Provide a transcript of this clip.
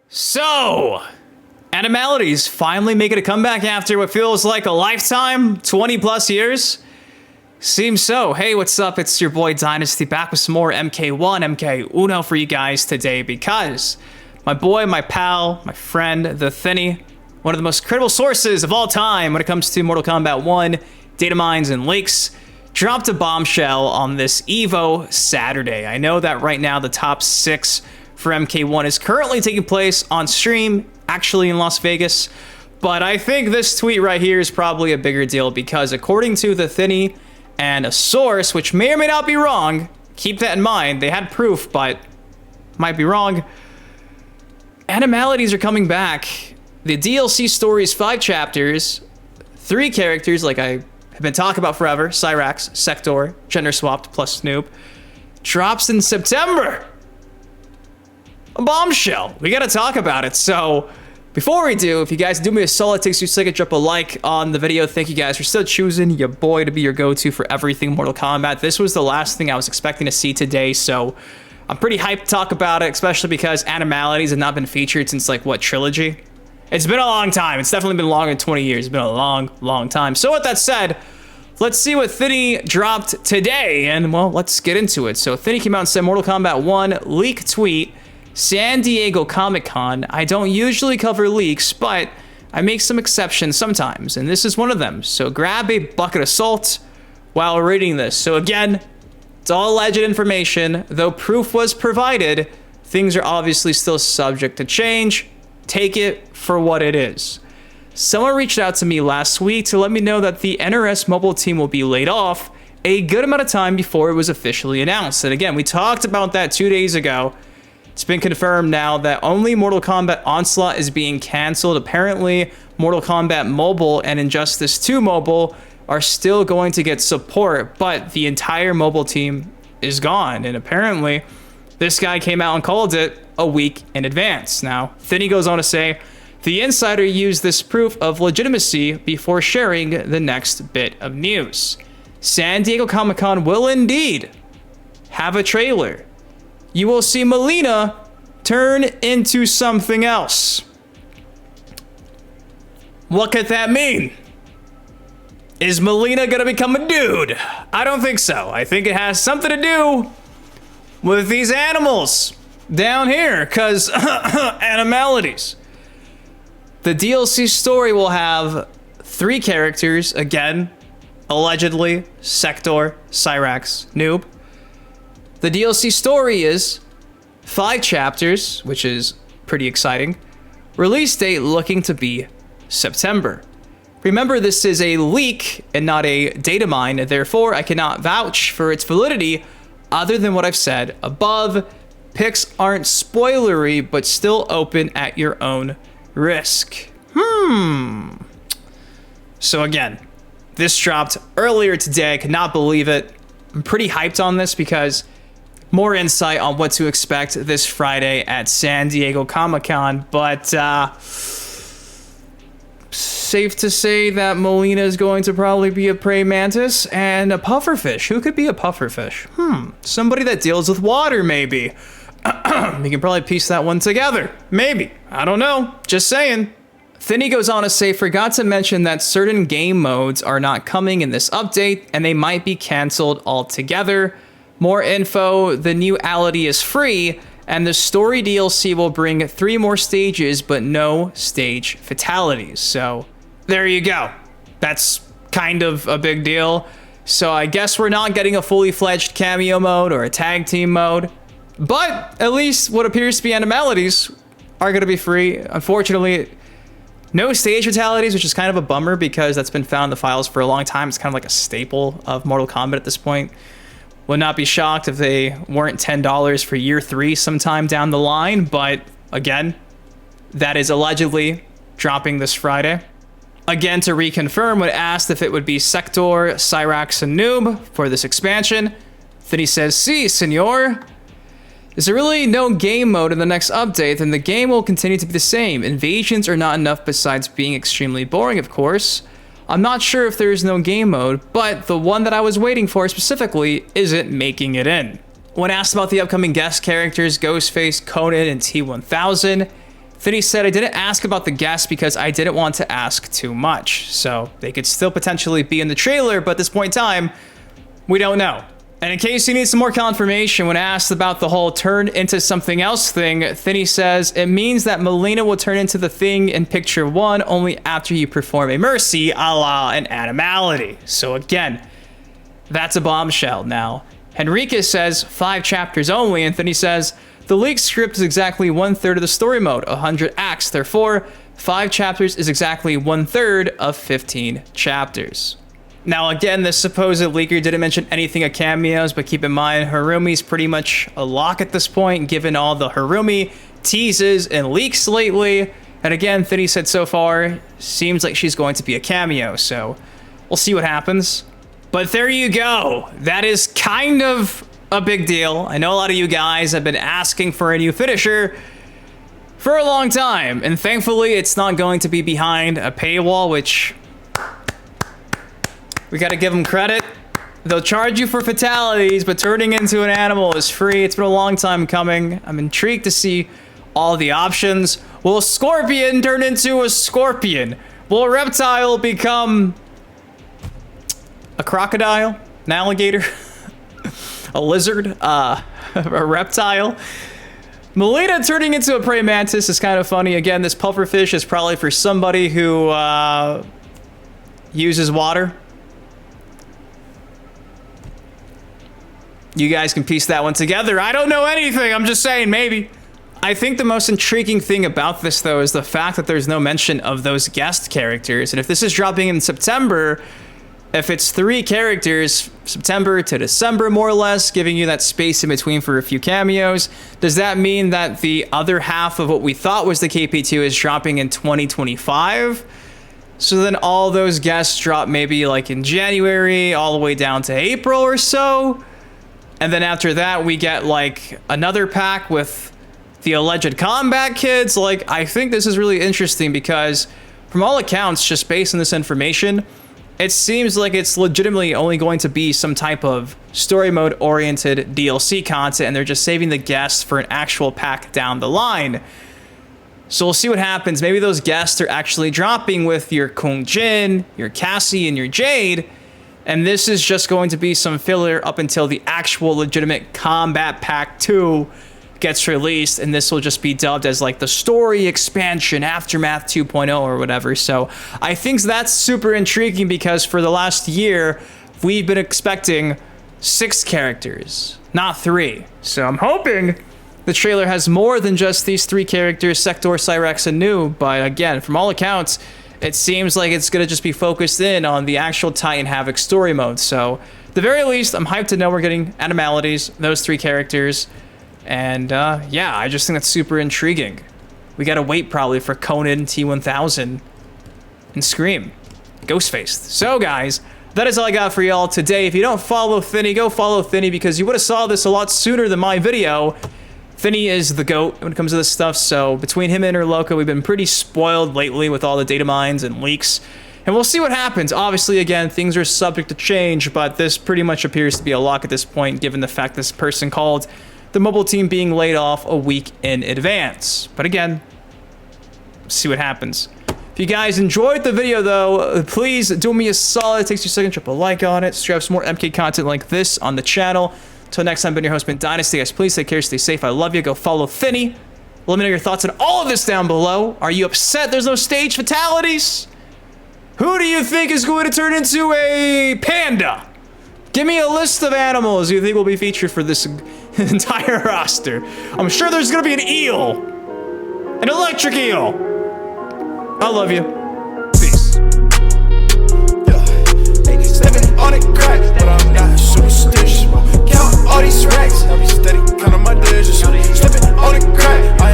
So, Animalities finally making a comeback after what feels like a lifetime, 20 plus years. Seems so. Hey, what's up? It's your boy Dynasty back with some more MK1, MK Uno for you guys today because my boy, my pal, my friend, TheThiny, one of the most credible sources of all time when it comes to Mortal Kombat 1, data mines, and leaks, dropped a bombshell on this Evo Saturday. I know that right now the top 6 for MK1 is currently taking place on stream, actually in Las Vegas, but I think this tweet right here is probably a bigger deal because according to TheThiny and a source, which may or may not be wrong, keep that in mind, they had proof, but might be wrong, Animalities are coming back. The DLC story is 5 chapters, 3 characters like I have been talking about forever, Cyrax, Sector, gender swapped plus Snoop, drops in September. A bombshell. We gotta talk about it. So before we do, if you guys do me a solid, it takes you a second, drop a like on the video. Thank you guys for still choosing your boy to be your go-to for everything Mortal Kombat. This was the last thing I was expecting to see today, so I'm pretty hyped to talk about it, especially because Animalities have not been featured since like what, Trilogy? It's been a long time. It's definitely been longer than 20 years. It's been a long time. So with that said, let's see what TheThiny dropped today, and well, let's get into it. So TheThiny came out and said Mortal Kombat 1 leak tweet, San Diego Comic-Con. I don't usually cover leaks, but I make some exceptions sometimes, and this is one of them. So grab a bucket of salt while reading this. So again, it's all alleged information. Though proof was provided, things are obviously still subject to change. Take it for what it is. Someone reached out to me last week to let me know that the NRS mobile team will be laid off a good amount of time before it was officially announced. And again, we talked about that 2 days ago. It's been confirmed now that only Mortal Kombat Onslaught is being canceled. Apparently, Mortal Kombat Mobile and Injustice 2 Mobile are still going to get support, but the entire mobile team is gone. And apparently, this guy came out and called it a week in advance. Now, TheThiny goes on to say, the insider used this proof of legitimacy before sharing the next bit of news. San Diego Comic-Con will indeed have a trailer. You will see Melina turn into something else. What could that mean? Is Melina gonna become a dude? I don't think so. I think it has something to do with these animals down here, because Animalities. The DLC story will have 3 characters, again, allegedly, Sector, Cyrax, Noob. The DLC story is 5 chapters, which is pretty exciting. Release date looking to be September. Remember, this is a leak and not a data mine, therefore I cannot vouch for its validity other than what I've said above. Pics aren't spoilery, but still open at your own risk. So again, this dropped earlier today. I could not believe it. I'm pretty hyped on this because more insight on what to expect this Friday at San Diego Comic-Con, but safe to say that Melina is going to probably be a praying mantis and a pufferfish. Who could be a pufferfish? Somebody that deals with water, maybe. We can probably piece that one together. Maybe. I don't know. Just saying. TheThiny goes on to say, forgot to mention that certain game modes are not coming in this update, and they might be canceled altogether. More info, the new Animality is free, and the story DLC will bring 3 more stages, but no stage fatalities. So, there you go. That's kind of a big deal. So I guess we're not getting a fully fledged Kameo mode or a tag team mode. But at least what appears to be Animalities are going to be free. Unfortunately, no stage fatalities, which is kind of a bummer because that's been found in the files for a long time. It's kind of like a staple of Mortal Kombat at this point. Would not be shocked if they weren't $10 for year 3 sometime down the line. But again, that is allegedly dropping this Friday. Again, to reconfirm, when asked if it would be Sector, Cyrax, and Noob for this expansion, then he says, "Si, senor. Is there really no game mode in the next update? Then the game will continue to be the same. Invasions are not enough besides being extremely boring, of course. I'm not sure if there is no game mode, but the one that I was waiting for specifically isn't making it in." When asked about the upcoming guest characters, Ghostface, Conan, and T-1000, Thiny said, I didn't ask about the guests because I didn't want to ask too much. So they could still potentially be in the trailer, but at this point in time, we don't know. And in case you need some more confirmation, when asked about the whole turn into something else thing, Thiny says, it means that Melina will turn into the thing in picture 1 only after you perform a mercy, a la an Animality. So again, that's a bombshell. Now, Henrique says 5 chapters only, and Thiny says, the leaked script is exactly 1/3 of the story mode, 100 acts. Therefore, 5 chapters is exactly 1/3 of 15 chapters. Now, again, this supposed leaker didn't mention anything of cameos, but keep in mind, Harumi's pretty much a lock at this point, given all the Harumi teases and leaks lately. And again, Thiny said so far, seems like she's going to be a cameo, so we'll see what happens. But there you go. That is kind of a big deal. I know a lot of you guys have been asking for a new finisher for a long time, and thankfully it's not going to be behind a paywall, which we gotta give them credit. They'll charge you for fatalities, but turning into an animal is free. It's been a long time coming. I'm intrigued to see all the options. Will a scorpion turn into a scorpion? Will a reptile become a crocodile? An alligator? A lizard? A reptile? Melina turning into a praying mantis is kind of funny. Again, this pufferfish is probably for somebody who uses water. You guys can piece that one together. I don't know anything. I'm just saying, maybe. I think the most intriguing thing about this, though, is the fact that there's no mention of those guest characters. And if this is dropping in September, if it's 3 characters, September to December, more or less, giving you that space in between for a few cameos, does that mean that the other half of what we thought was the KP2 is dropping in 2025? So then all those guests drop maybe like in January, all the way down to April or so? And then after that, we get like another pack with the alleged combat kids. Like, I think this is really interesting because from all accounts, just based on this information, it seems like it's legitimately only going to be some type of story mode oriented DLC content, and they're just saving the guests for an actual pack down the line. So we'll see what happens. Maybe those guests are actually dropping with your Kung Jin, your Cassie, and your Jade. And this is just going to be some filler up until the actual legitimate Combat Pack 2 gets released. And this will just be dubbed as like the story expansion, Aftermath 2.0 or whatever. So I think that's super intriguing because for the last year, we've been expecting 6 characters, not 3. So I'm hoping the trailer has more than just these 3 characters, Sector, Cyrax, and Nu. But again, from all accounts, it seems like it's going to just be focused in on the actual Titan Havoc story mode. So, at the very least, I'm hyped to know we're getting Animalities, those 3 characters. And, yeah, I just think that's super intriguing. We got to wait probably for Conan, T-1000, and Scream. Ghostface. So, guys, that is all I got for y'all today. If you don't follow Thiny, go follow Thiny because you would have saw this a lot sooner than my video. Thiny is the GOAT when it comes to this stuff, so between him and Interloco, we've been pretty spoiled lately with all the data mines and leaks. And we'll see what happens. Obviously, again, things are subject to change, but this pretty much appears to be a lock at this point, given the fact this person called the mobile team being laid off a week in advance. But again, see what happens. If you guys enjoyed the video, though, please do me a solid. It takes you a second, drop a like on it. Subscribe for some more MK content like this on the channel. Until next time, been your host, been Dynasty. Guys, please take care, stay safe. I love you. Go follow Thiny. Let me know your thoughts on all of this down below. Are you upset there's no stage fatalities? Who do you think is going to turn into a panda? Give me a list of animals you think will be featured for this entire roster. I'm sure there's going to be an eel. An electric eel. I love you.